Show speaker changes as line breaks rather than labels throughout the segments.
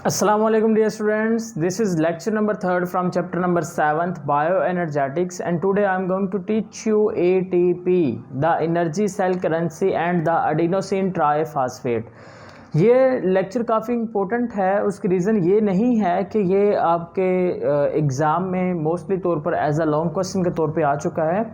Assalamualaikum dear students, this is lecture number 3rd from chapter number 7th bioenergetics, and today I am going to teach you ATP, the energy cell currency and the adenosine triphosphate। ये lecture काफ़ी important है। उसकी reason ये नहीं है कि ये आपके एग्ज़ाम में मोस्टली तौर पर एज अ लॉन्ग क्वेश्चन के तौर पे आ चुका है,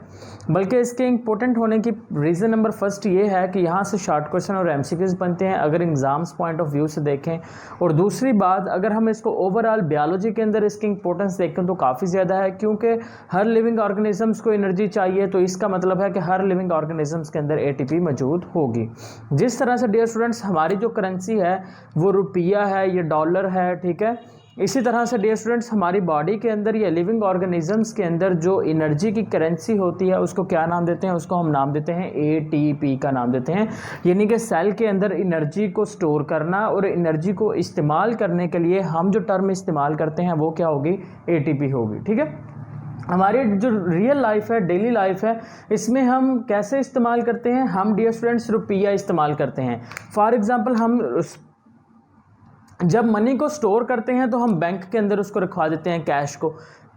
बल्कि इसके इम्पोर्टेंट होने की रीज़न नंबर फर्स्ट ये है कि यहाँ से शॉर्ट क्वेश्चन और एमसीक्यूज़ बनते हैं अगर एग्ज़ाम्स पॉइंट ऑफ व्यू से देखें। और दूसरी बात, अगर हम इसको ओवरऑल बायोलॉजी के अंदर इसकी इंपॉर्टेंस देखें तो काफ़ी ज़्यादा है, क्योंकि हर लिविंग ऑर्गेनिजम्स को एनर्जी चाहिए, तो इसका मतलब है कि हर लिविंग ऑर्गेनिजम्स के अंदर एटीपी मौजूद होगी। जिस तरह से डियर स्टूडेंट्स हमारी जो करेंसी है वो रुपया है, ये डॉलर है, ठीक है। इसी तरह से डियर स्टूडेंट्स हमारी बॉडी के अंदर या लिविंग ऑर्गेनिजम्स के अंदर जो एनर्जी की करेंसी होती है उसको क्या नाम देते हैं? उसको हम नाम देते हैं एटीपी का नाम देते हैं। यानी कि सेल के अंदर एनर्जी को स्टोर करना और एनर्जी को इस्तेमाल करने के लिए हम जो टर्म इस्तेमाल करते हैं वो क्या होगी? एटीपी होगी, ठीक है। हमारी जो रियल लाइफ है, डेली लाइफ है, इसमें हम कैसे इस्तेमाल करते हैं? हम डियर स्टूडेंट्स रुपया इस्तेमाल करते हैं। फॉर एग्जांपल हम जब मनी को स्टोर करते हैं तो हम बैंक के अंदर उसको रखवा देते हैं, कैश को।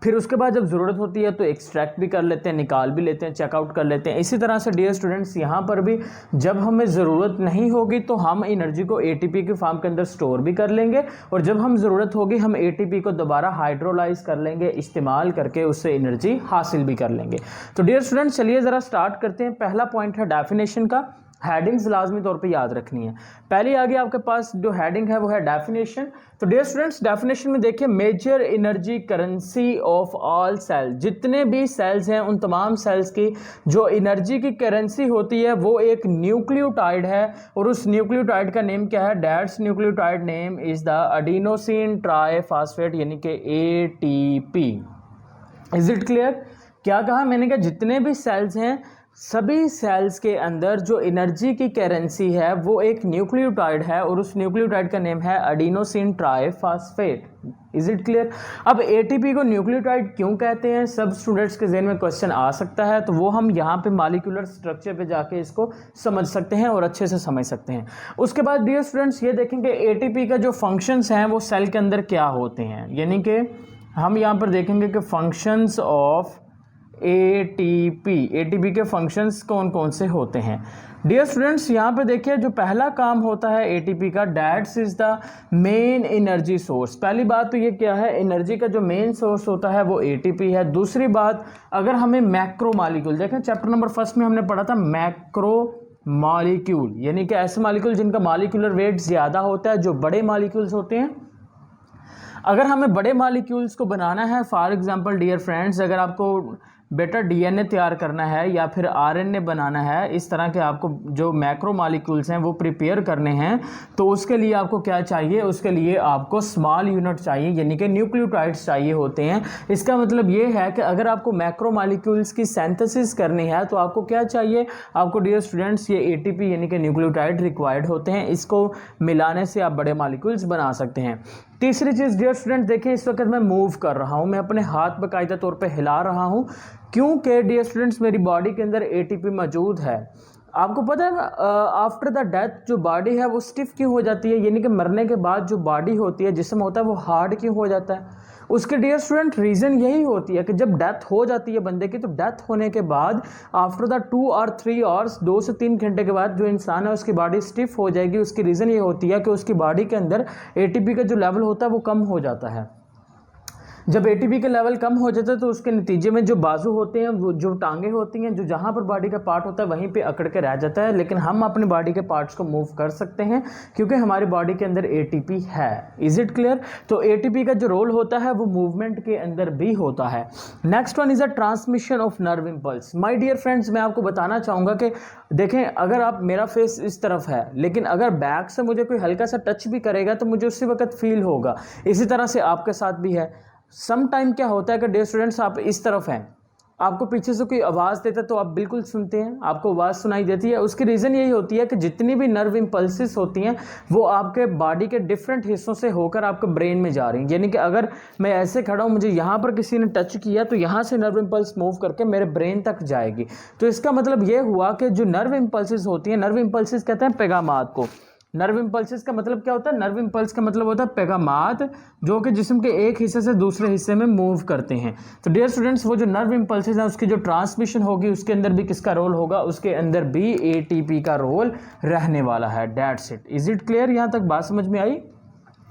फिर उसके बाद जब ज़रूरत होती है तो एक्सट्रैक्ट भी कर लेते हैं, निकाल भी लेते हैं, चेकआउट कर लेते हैं। इसी तरह से डियर स्टूडेंट्स यहाँ पर भी जब हमें ज़रूरत नहीं होगी तो हम एनर्जी को एटीपी के फॉर्म के अंदर स्टोर भी कर लेंगे, और जब हम ज़रूरत होगी हम एटीपी को दोबारा हाइड्रोलाइज कर लेंगे, इस्तेमाल करके उससे एनर्जी हासिल भी कर लेंगे। तो डियर स्टूडेंट्स चलिए ज़रा स्टार्ट करते हैं। पहला पॉइंट है डेफिनेशन का। हेडिंग्स लाजमी तौर पे याद रखनी है। पहले आगे आपके पास जो हेडिंग है वो है डेफिनेशन। तो डियर स्टूडेंट्स डेफिनेशन में देखिए, major energy currency of all cell, जितने भी सेल्स हैं उन तमाम सेल्स की जो एनर्जी की करेंसी होती है वो एक न्यूक्लियोटाइड है, और उस न्यूक्लियोटाइड का नेम क्या है? That's nucleotide name is the adenosine triphosphate, यानी कि एटीपी। Is it clear? क्या कहा मैंने? कहा जितने भी सेल्स हैं सभी सेल्स के अंदर जो एनर्जी की करेंसी है वो एक न्यूक्लियोटाइड है, और उस न्यूक्लियोटाइड का नेम है adenosine triphosphate. Is it clear? अब एटीपी को न्यूक्लियोटाइड क्यों कहते हैं? सब स्टूडेंट्स के जहन में क्वेश्चन आ सकता है, तो वो हम यहाँ पे मॉलिक्यूलर स्ट्रक्चर पे जाके इसको समझ सकते हैं और अच्छे से समझ सकते हैं। उसके बाद डियर स्टूडेंट्स ये देखेंगे एटीपी का जो फंक्शंस हैं वो सेल के अंदर क्या होते हैं, यानी कि हम यहाँ पर देखेंगे कि फंक्शंस ऑफ एटीपी के फंक्शंस कौन कौन से होते हैं। डियर स्टूडेंट्स यहाँ पे देखिए, जो पहला काम होता है एटीपी का, that's is the main energy source. पहली बात तो ये क्या है, एनर्जी का जो मेन सोर्स होता है वो एटीपी है। दूसरी बात, अगर हमें मैक्रो मॉलिक्यूल देखें, चैप्टर नंबर 1 में हमने पढ़ा था मैक्रो मॉलिक्यूल, यानी कि ऐसे मॉलिक्यूल जिनका मॉलिक्यूलर वेट ज़्यादा होता है, जो बड़े मॉलिक्यूल्स होते हैं। अगर हमें बड़े मॉलिक्यूल्स को बनाना है, फॉर एग्जांपल डियर फ्रेंड्स, अगर आपको बेटा डीएनए तैयार करना है या फिर आरएनए बनाना है, इस तरह के आपको जो मैक्रो मॉलिक्यूल्स हैं वो प्रिपेयर करने हैं, तो उसके लिए आपको क्या चाहिए? उसके लिए आपको स्मॉल यूनिट चाहिए, यानी कि न्यूक्लियोटाइड्स चाहिए होते हैं। इसका मतलब ये है कि अगर आपको मैक्रो मॉलिक्यूल्स की सिंथेसिस करनी है तो आपको क्या चाहिए? आपको डियर स्टूडेंट्स ये एटीपी यानी कि न्यूक्लियोटाइड रिक्वायर्ड होते हैं। इसको मिलाने से आप बड़े मॉलिक्यूल्स बना सकते हैं। तीसरी चीज़ डियर स्टूडेंट देखें, इस वक्त मैं मूव कर रहा हूँ, मैं अपने हाथ बाकायदा तौर पे हिला रहा हूँ, क्योंकि डियर स्टूडेंट्स मेरी बॉडी के अंदर एटीपी मौजूद है। आपको पता है आफ्टर द डेथ जो बॉडी है वो स्टिफ क्यों हो जाती है? यानी कि मरने के बाद जो बॉडी होती है, जिस्म होता है, वो हार्ड क्यों हो जाता है? उसके डियर स्टूडेंट रीज़न यही होती है कि जब डेथ हो जाती है बंदे की, तो डेथ होने के बाद आफ्टर द 2 और 3 आवर्स, 2 से 3 घंटे के बाद जो इंसान है उसकी बॉडी स्टिफ हो जाएगी। उसकी रीज़न ये होती है कि उसकी बॉडी के अंदर एटीपी का जो लेवल होता है वो कम हो जाता है। जब एटीपी के लेवल कम हो जाता है तो उसके नतीजे में जो बाजू होते हैं, वो जो टांगे होती हैं, जो जहाँ पर बॉडी का पार्ट होता है वहीं पे अकड़ के रह जाता है, लेकिन हम अपनी बॉडी के पार्ट्स को मूव कर सकते हैं क्योंकि हमारी बॉडी के अंदर एटीपी है। Is it clear? तो एटीपी का जो रोल होता है वो मूवमेंट के अंदर भी होता है। Next one is a transmission of nerve impulse. My dear friends, मैं आपको बताना चाहूँगा कि देखें, अगर आप, मेरा फेस इस तरफ है, लेकिन अगर बैक से मुझे कोई हल्का सा टच भी करेगा तो मुझे उसी वक्त फील होगा। इसी तरह से आपके साथ भी है। सम टाइम क्या होता है कि डियर स्टूडेंट्स आप इस तरफ हैं, आपको पीछे से कोई आवाज़ देता है तो आप बिल्कुल सुनते हैं, आपको आवाज़ सुनाई देती है। उसकी रीज़न यही होती है कि जितनी भी नर्व इम्पल्सिस होती हैं वो आपके बॉडी के डिफरेंट हिस्सों से होकर आपके ब्रेन में जा रही हैं। यानी कि अगर मैं ऐसे खड़ा हूँ, मुझे यहाँ पर किसी ने टच किया तो यहाँ से नर्व इम्पल्स मूव करके मेरे ब्रेन तक जाएगी। तो इसका मतलब ये हुआ कि जो नर्व इम्पल्सिस होती हैं, नर्व इम्पल्सिस कहते हैं पैगामात को, नर्व इम्पल्सेस का मतलब क्या होता है? नर्व इम्पल्स का मतलब होता है पैगामात जो कि जिस्म के एक हिस्से से दूसरे हिस्से में मूव करते हैं। तो डियर स्टूडेंट्स, वो जो नर्व इम्पल्सेस हैं उसकी जो ट्रांसमिशन होगी उसके अंदर भी किसका रोल होगा? उसके अंदर भी एटीपी का रोल रहने वाला है। That's it. Is it clear? यहाँ तक बात समझ में आई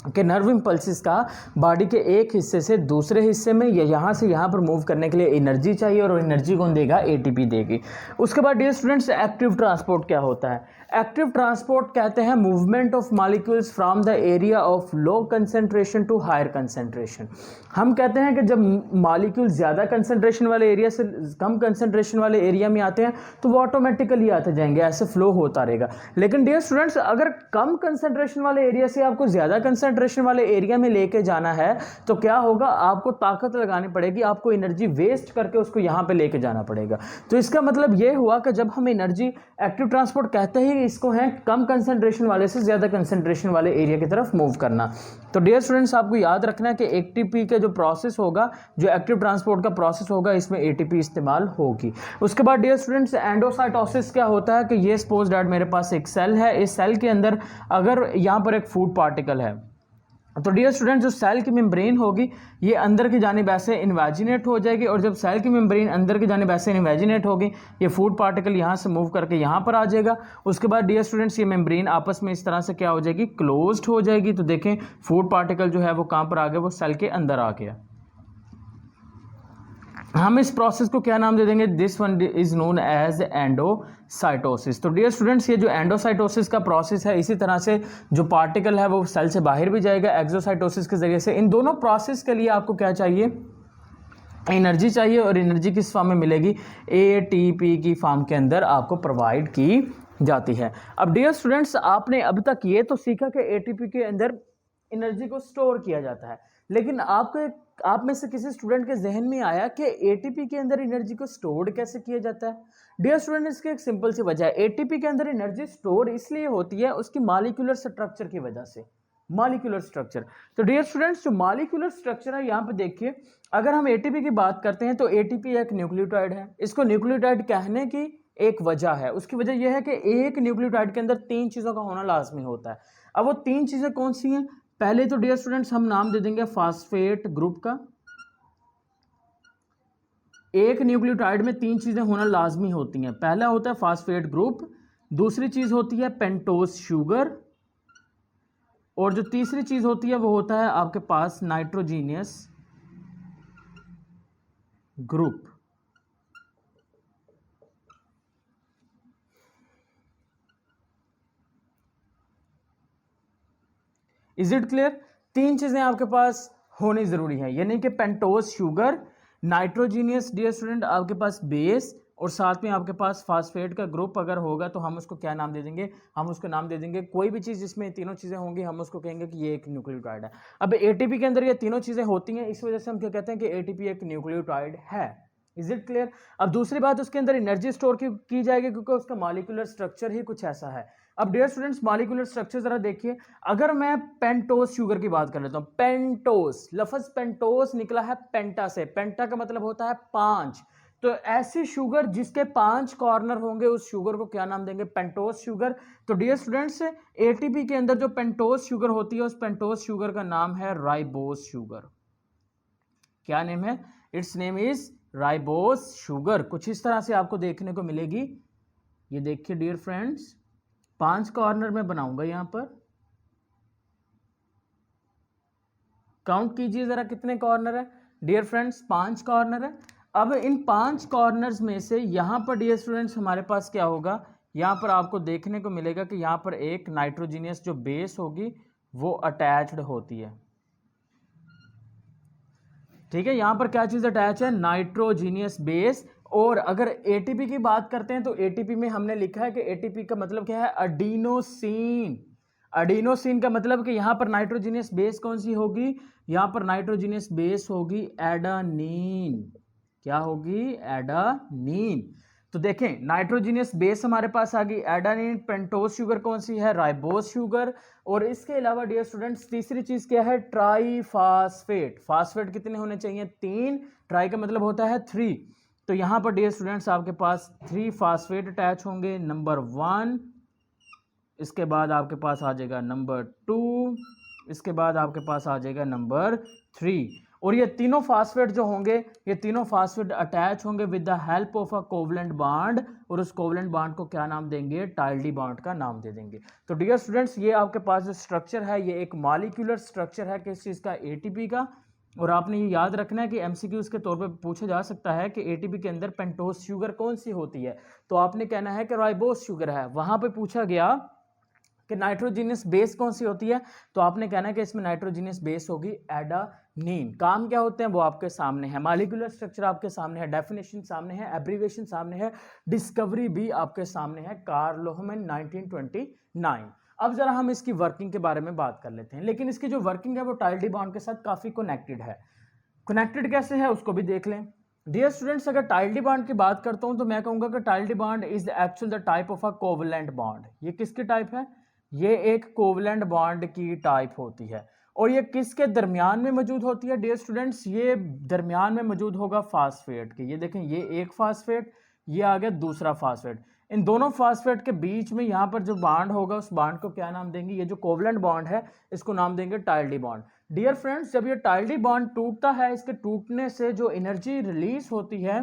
कि नर्व इम्पल्सिस का बॉडी के एक हिस्से से दूसरे हिस्से में या यहाँ से यहाँ पर मूव करने के लिए एनर्जी चाहिए और एनर्जी कौन देगा? एटीपी देगी। उसके बाद डियर स्टूडेंट्स, एक्टिव ट्रांसपोर्ट क्या होता है? एक्टिव ट्रांसपोर्ट कहते हैं movement of molecules from the area of low concentration to higher concentration. हम कहते हैं कि जब मॉलिक्यूल ज़्यादा कंसेंट्रेशन वाले एरिया से कम कंसेंट्रेशन वाले एरिया में आते हैं तो वो ऑटोमेटिकली आते जाएंगे, ऐसे फ्लो होता रहेगा। लेकिन डियर स्टूडेंट्स, अगर कम कंसेंट्रेशन वाले एरिया से आपको ज़्यादा कंसेंट्रेशन वाले एरिया में लेके जाना है तो क्या होगा? आपको ताकत लगानी पड़ेगी, आपको एनर्जी वेस्ट करके उसको यहाँ पे लेके जाना पड़ेगा। तो इसका मतलब ये हुआ कि जब हम एनर्जी, एक्टिव ट्रांसपोर्ट कहते ही इसको है कम कंसेंट्रेशन वाले से ज़्यादा कंसेंट्रेशन वाले एरिया की तरफ मूव करना। तो डियर स्टूडेंट्स, आपको याद रखना है कि एटीपी का जो प्रोसेस होगा, जो एक्टिव ट्रांसपोर्ट का प्रोसेस होगा, इसमें एटीपी इस्तेमाल होगी। उसके बाद डियर स्टूडेंट्स, एंडोसाइटोसिस क्या होता है कि ये सपोज दैट मेरे पास एक सेल है, इस सेल के अंदर अगर यहाँ पर एक फूड पार्टिकल है तो डियर स्टूडेंट जो सेल की मेम्ब्रेन होगी ये अंदर की जानिब ऐसे इन्वेजिनेट हो जाएगी, और जब सेल की मेम्ब्रेन अंदर की जानिब ऐसे इन्वेजिनेट होगी ये फूड पार्टिकल यहाँ से मूव करके यहाँ पर आ जाएगा। उसके बाद डियर स्टूडेंट्स ये मेम्ब्रेन आपस में इस तरह से क्या हो जाएगी? क्लोज्ड हो जाएगी। तो देखें फूड पार्टिकल जो है वो कहाँ पर आ गया? वो सेल के अंदर आ गया। हम इस प्रोसेस को क्या नाम दे देंगे? This one is known as endocytosis. तो डियर स्टूडेंट्स, ये जो एंडोसाइटोसिस का प्रोसेस है, इसी तरह से जो पार्टिकल है वो सेल से बाहर भी जाएगा एक्सोसाइटोसिस के जरिए से। इन दोनों प्रोसेस के लिए आपको क्या चाहिए? एनर्जी चाहिए, और एनर्जी किस फॉर्म में मिलेगी? एटीपी की फॉर्म के अंदर आपको प्रोवाइड की जाती है। अब डियर स्टूडेंट्स, आपने अब तक ये तो सीखा कि एटीपी के अंदर एनर्जी को स्टोर किया जाता है, लेकिन आप में से किसी स्टूडेंट के जहन में आया कि एटीपी के अंदर एनर्जी को स्टोर कैसे किया जाता है? डियर स्टूडेंट, इसकी एक सिंपल सी वजह है। एटीपी के अंदर एनर्जी स्टोर इसलिए होती है उसकी मॉलिक्यूलर स्ट्रक्चर की वजह से। मॉलिक्यूलर स्ट्रक्चर, तो डियर स्टूडेंट्स जो मॉलिक्यूलर स्ट्रक्चर है यहाँ पे देखिए, अगर हम एटीपी की बात करते हैं तो एटीपी एक न्यूक्लियोटाइड है। इसको न्यूक्लियोटाइड कहने की एक वजह है, उसकी वजह यह है कि एक न्यूक्लियोटाइड के अंदर 3 चीज़ों का होना लाजमी होता है। अब वो 3 चीज़ें कौन सी हैं? पहले तो डियर स्टूडेंट्स हम नाम दे देंगे फास्फेट ग्रुप का। एक न्यूक्लियोटाइड में 3 चीजें होना लाजमी होती हैं। पहला होता है फास्फेट ग्रुप, दूसरी चीज होती है पेंटोज शुगर, और जो तीसरी चीज होती है वो होता है आपके पास nitrogenous group. Is it clear? 3 चीजें आपके पास होनी जरूरी है, यानी कि pentose sugar, nitrogenous dear student आपके पास बेस, और साथ में आपके पास फास्फेट का ग्रुप अगर होगा तो हम उसको क्या नाम दे देंगे? हम उसको नाम दे देंगे, कोई भी चीज़ जिसमें तीनों चीज़ें होंगी हम उसको कहेंगे कि ये एक न्यूक्लियोटाइड है। अब एटीपी के अंदर ये तीनों चीज़ें होती हैं, इस वजह से हम क्या कहते हैं कि एटीपी एक न्यूक्लियोटाइड है। Is it clear? अब दूसरी बात, उसके अंदर एनर्जी स्टोर की जाएगी क्योंकि उसका मॉलिक्यूलर स्ट्रक्चर ही कुछ ऐसा है। अब डियर स्टूडेंट्स मॉलिक्यूलर स्ट्रक्चर जरा देखिए, अगर मैं पेंटोज शुगर की बात कर लेता हूँ, पेंटोज, लफ्ज पेंटोज निकला है पेंटा से, पेंटा का मतलब होता है 5, तो ऐसी शुगर जिसके 5 कॉर्नर होंगे उस शुगर को क्या नाम देंगे? Pentose sugar. तो डियर स्टूडेंट्स एटीपी के अंदर जो पेंटोज शुगर होती है उस पेंटोज शुगर का नाम है राइबोज शुगर। क्या नेम है? It's name is ribose sugar. कुछ इस तरह से आपको देखने को मिलेगी। ये देखिए डियर फ्रेंड्स, 5 कॉर्नर में बनाऊंगा, यहां पर काउंट कीजिए जरा कितने कॉर्नर है डियर फ्रेंड्स? 5 कॉर्नर है। अब इन 5 कॉर्नर्स में से यहां पर डियर स्टूडेंट्स हमारे पास क्या होगा? यहां पर आपको देखने को मिलेगा कि यहां पर एक नाइट्रोजीनियस जो बेस होगी वो अटैच्ड होती है। ठीक है, यहां पर क्या चीज अटैच है? Nitrogenous base. और अगर एटीपी की बात करते हैं तो एटीपी में हमने लिखा है कि एटीपी का मतलब क्या है? एडिनोसिन। एडिनोसिन का मतलब कि यहां पर नाइट्रोजीनियस बेस कौन सी होगी? यहां पर नाइट्रोजीनियस बेस होगी एडानीन। क्या होगी? एडानीन। तो देखें नाइट्रोजीनियस बेस हमारे पास आ गई एडानीन। पेंटोज शुगर कौन सी है? Ribose sugar. और इसके अलावा डियर स्टूडेंट्स तीसरी चीज क्या है? ट्राईफास्फेट। फास्फेट कितने होने चाहिए? 3। ट्राई का मतलब होता है 3। तो यहां पर डियर स्टूडेंट्स आपके पास 3 फास्फेट अटैच होंगे, नंबर 1, इसके बाद आपके पास आ जाएगा नंबर 2, इसके बाद आपके पास आ जाएगा नंबर 3। और ये तीनों फास्फेट जो होंगे, ये तीनों फास्फेट अटैच होंगे with the help of a covalent bond, और उस कोवलेंट बॉन्ड को क्या नाम देंगे, टाइल्डी बॉन्ड का नाम दे देंगे। तो डियर स्टूडेंट्स, ये आपके पास जो स्ट्रक्चर है ये एक मॉलिक्यूलर स्ट्रक्चर है किस चीज़ का, एटीपी का। और आपने ये याद रखना है कि एमसीक्यूज के तौर पे पूछा जा सकता है कि एटीपी के अंदर पेंटोज शुगर कौन सी होती है, तो आपने कहना है कि राइबोस शुगर है। वहां पे पूछा गया कि नाइट्रोजीनियस बेस कौन सी होती है, तो आपने कहना है कि इसमें नाइट्रोजीनियस बेस होगी एडानीन। काम क्या होते हैं वो आपके सामने है, मॉलिक्यूलर स्ट्रक्चर आपके सामने है, डेफिनेशन सामने है, एब्रीविएशन सामने है, डिस्कवरी भी आपके सामने है, कार्ल लोहमैन 1929। अब जरा हम इसकी वर्किंग के बारे में बात कर लेते हैं, लेकिन इसकी जो वर्किंग है वो टाइल्डी बॉन्ड के साथ काफी कनेक्टेड है। कनेक्टेड कैसे है उसको भी देख लें। डियर स्टूडेंट्स, अगर टाइल्डी बॉन्ड की बात करता हूं तो मैं कहूंगा कि tilde bond is actual the type of a covalent bond. ये किसकी टाइप है, ये एक कोवलेंट बॉन्ड की टाइप होती है। और ये किसके दरमियान में मौजूद होती है डियर स्टूडेंट्स, ये दरमियान में मौजूद होगा फास्फेट के। ये देखें, ये एक फास्फेट, ये आ गया दूसरा फास्फेट। इन दोनों फास्फेट के बीच में यहाँ पर जो बॉन्ड होगा उस बॉन्ड को क्या नाम देंगे, ये जो कोवलेंट बॉन्ड है इसको नाम देंगे टाइल्डी बॉन्ड। डियर फ्रेंड्स, जब ये टाइल्डी बॉन्ड टूटता है, इसके टूटने से जो एनर्जी रिलीज होती है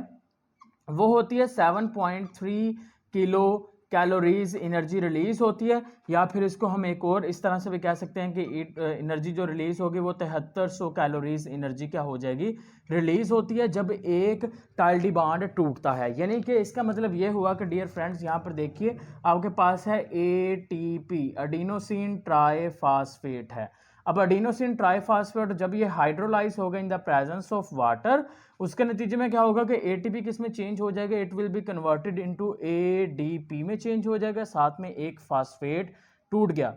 वो होती है 7.3 किलो कैलोरीज एनर्जी रिलीज होती है। या फिर इसको हम एक और इस तरह से भी कह सकते हैं कि एनर्जी जो रिलीज होगी वो 7300 कैलोरीज एनर्जी क्या हो जाएगी, रिलीज होती है जब एक टाइल्डी बॉन्ड टूटता है। यानी कि इसका मतलब ये हुआ कि डियर फ्रेंड्स, यहाँ पर देखिए आपके पास है एटीपी, एडिनोसिन ट्राइफॉस्फेट है। अब एडिनोसिन ट्राइफॉस्फेट जब ये हाइड्रोलाइज होगा in the presence of water, उसके नतीजे में क्या होगा कि एटीपी किस में चेंज हो जाएगा, it will be converted into ADP में चेंज हो जाएगा, साथ में एक फास्फेट टूट गया।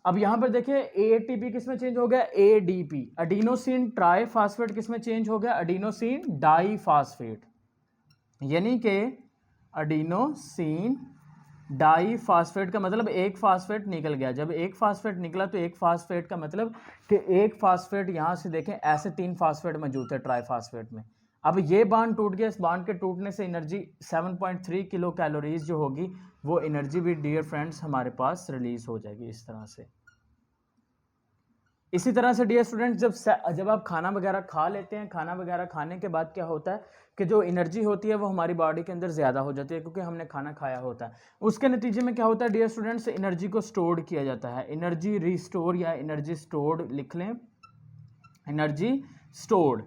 अब यहां पर देखिए एटीपी किस में चेंज हो गया, एडीपी, एडिनोसिन ट्राइफॉस्फेट किस में चेंज हो गया, एडिनोसिन डाइफॉस्फेट। यानी कि एडिनोसिन डाइफॉस्फेट का मतलब एक फास्फेट निकल गया। जब एक फास्फेट निकला तो एक फास्फेट का मतलब कि एक फास्फेट, यहां से देखें ऐसे 3 फास्फेट मौजूद है ट्राइफॉस्फेट में। अब ये बांड टूट गया, इस बांड के टूटने से एनर्जी 7.3 किलो कैलोरीज जो होगी वो एनर्जी भी डियर फ्रेंड्स हमारे पास रिलीज हो जाएगी इस तरह से। इसी तरह से डियर स्टूडेंट्स, जब आप खाना वगैरह खा लेते हैं, खाना वगैरह खाने के बाद क्या होता है कि जो एनर्जी होती है वो हमारी बॉडी के अंदर ज़्यादा हो जाती है क्योंकि हमने खाना खाया होता है। उसके नतीजे में क्या होता है डियर स्टूडेंट्स, एनर्जी को स्टोर किया जाता है। एनर्जी रिस्टोर या एनर्जी स्टोर्ड लिख लें, एनर्जी स्टोर्ड,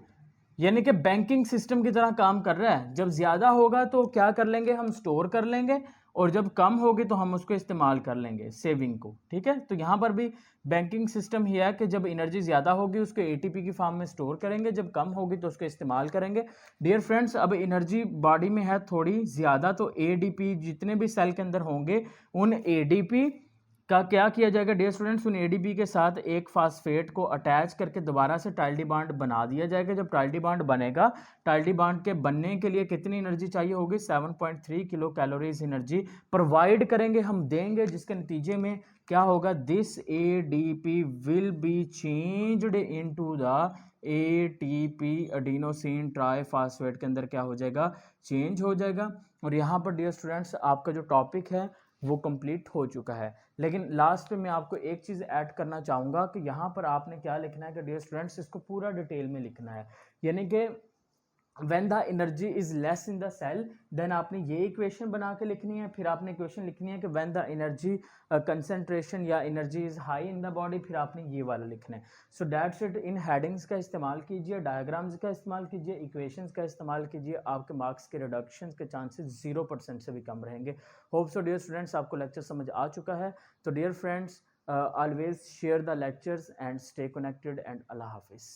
यानी कि बैंकिंग सिस्टम की तरह काम कर रहा है। जब ज़्यादा होगा तो क्या कर लेंगे, हम स्टोर कर लेंगे, और जब कम होगी तो हम उसको इस्तेमाल कर लेंगे, सेविंग को। ठीक है, तो यहाँ पर भी बैंकिंग सिस्टम ही है कि जब एनर्जी ज़्यादा होगी उसको एटीपी की फॉर्म में स्टोर करेंगे, जब कम होगी तो उसको इस्तेमाल करेंगे। डियर फ्रेंड्स, अब एनर्जी बॉडी में है थोड़ी ज़्यादा, तो एडीपी जितने भी सेल के अंदर होंगे उन एडीपी का क्या किया जाएगा डियर स्टूडेंट्स, उन एडीपी के साथ एक फास्फेट को अटैच करके दोबारा से टाइल्डी बॉन्ड बना दिया जाएगा। जब टाइल्डी बॉन्ड बनेगा, टाइल्डी बॉन्ड के बनने के लिए कितनी एनर्जी चाहिए होगी, 7.3 किलो कैलोरीज एनर्जी प्रोवाइड करेंगे, हम देंगे, जिसके नतीजे में क्या होगा, this ADP will be changed into the ATP, adenosine triphosphate के अंदर क्या हो जाएगा, चेंज हो जाएगा। और यहाँ पर डियर स्टूडेंट्स आपका जो टॉपिक है वो कंप्लीट हो चुका है। लेकिन लास्ट में मैं आपको एक चीज़ ऐड करना चाहूँगा कि यहाँ पर आपने क्या लिखना है कि डियर स्टूडेंट्स इसको पूरा डिटेल में लिखना है। यानी कि when the energy is less in the cell, then आपने ये इक्वेशन बना के लिखनी है। फिर आपने इक्वेशन लिखनी है कि व्हेन द एनर्जी कंसंट्रेशन या energy is high in the body, फिर आपने ये वाला लिखना है। So that's it. In headings का इस्तेमाल कीजिए, डायग्राम्स का इस्तेमाल कीजिए, इक्वेशंस का इस्तेमाल कीजिए, आपके मार्क्स के रिडक्शन के चांसेस 0% से भी कम रहेंगे। होप सो डियर स्टूडेंट्स आपको लेक्चर समझ आ चुका है। तो dear friends, always share the lectures and stay connected, and Allah हाफिज़।